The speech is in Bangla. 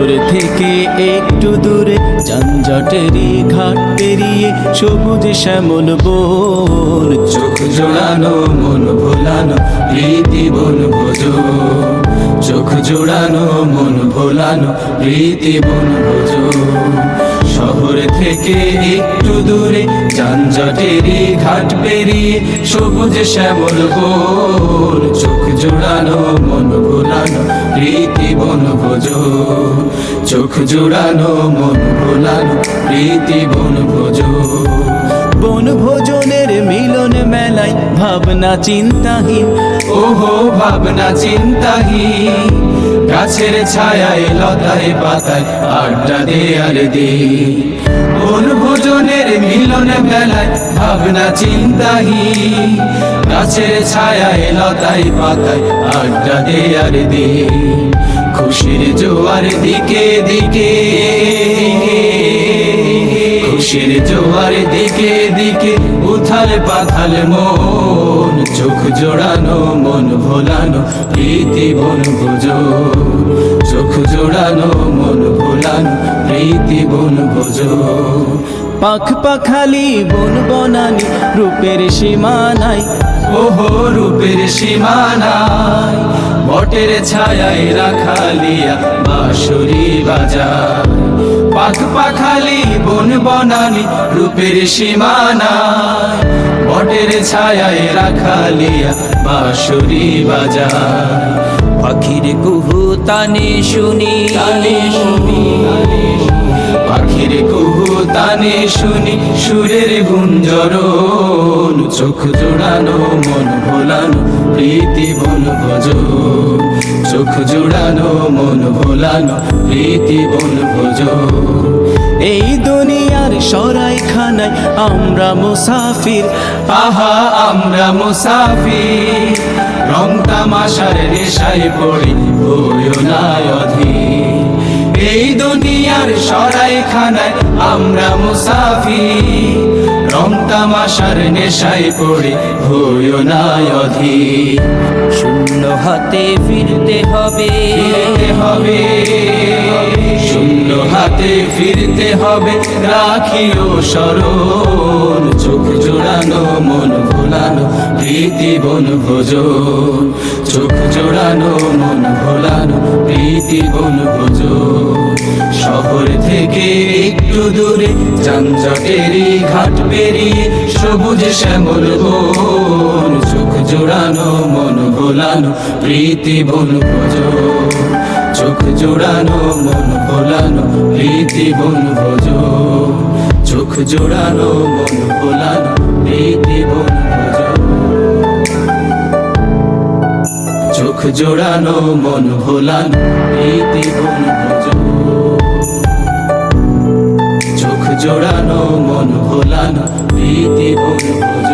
শহর থেকে একটু দূরে যানজটেরই ঘাট পেরিয়ে সবুজ শ্যামল বন, চোখ জোড়ানো মন ভোলানো প্রীতি বনভোজ, চোখ জোড়ানো মন ভোলানো প্রীতি বনভোজ। শহর থেকে একটু দূরে যানজটেরই ঘাট পেরিয়ে সবুজ শ্যামল বন, চোখ জোড়ানো মন ভোলানো প্রীতি বনভোজ, চোখ জোড়ানো মন ভোলানো প্রীতি বনভোজ। বনভোজনের মিলন মেলায় ভাবনা চিন্তাহীন, ওহো ভাবনা চিন্তাহীন, গাছের ছায়ায় লতায় পাতায় আড্ডা দে আর দে। বনভোজনের মিলন মেলায় ভাবনা চিন্তাহীন, গাছের ছায়ায় লতায় পাতায় আড্ডা দে আর দে। খুশির জোয়ার দিকে দিকে, খুশির জোয়ার দিকে দিকে উথাল পাথাল মন, চোখ জোড়ানো মন ভোলানো প্রীতি বনভোজ, চোখ জোড়ানো মন ভোলানো প্রীতি বনভোজ। পাখ পাখালি বন বনানি রূপের সীমানায়, ওহো রূপের সীমানায়, বটের ছায়ায় রাখালিয়া বাঁশরি বাজায়। পাখ পাখালি বন বনানি রূপের সীমানায়, বটের ছায়ায় রাখালিয়া বাঁশরি বাজায়। পাখির কুহু তানে শুনি, তানে শুনি, পাখির কুহু তানে শুনি সুরের গুঞ্জরণ, চোখ জোড়ানো মন ভোলানো প্রীতি বনভোজ, চোখ জোড়ানো মন ভোলানো প্রীতি বনভোজ। এই দুনিয়ার সরাইখানায় আমরা মুসাফির, আহা আমরা মুসাফির, রং তামাশার নেশায় পড়ি হইও না অধীর। এই দুনিয়ার সরাইখানায় আমরা মুসাফির, রং তামাশার নেশায় পড়ি হইও না অধীর। শূন্য হাতে ফিরতে হবে, ফিরতে হবে, শূন্য হাতে ফিরতে হবে, রাখিও স্মরণ, চোখ জোড়ানো মন ভোলানো প্রীতি বনভোজ, চোখ জোড়ানো মন ভোলানো প্রীতি বনভোজ। শহর থেকে একটু দূরে যানজটেরই ঘাট পেরিয়ে সবুজ শ্যামল বন, চোখ জোড়ানো মন ভোলানো প্রীতি বনভোজ, চোখ জোড়ানো মন ভোলানো প্রীতি বনভোজ, চোখ জোড়ানো মন ভোলানো প্রীতি বনভোজ, চোখ জোড়ানো মন ভোলানো প্রীতি বনভোজ, চোখ জোড়ানো মন ভোলানো প্রীতি বনভোজ।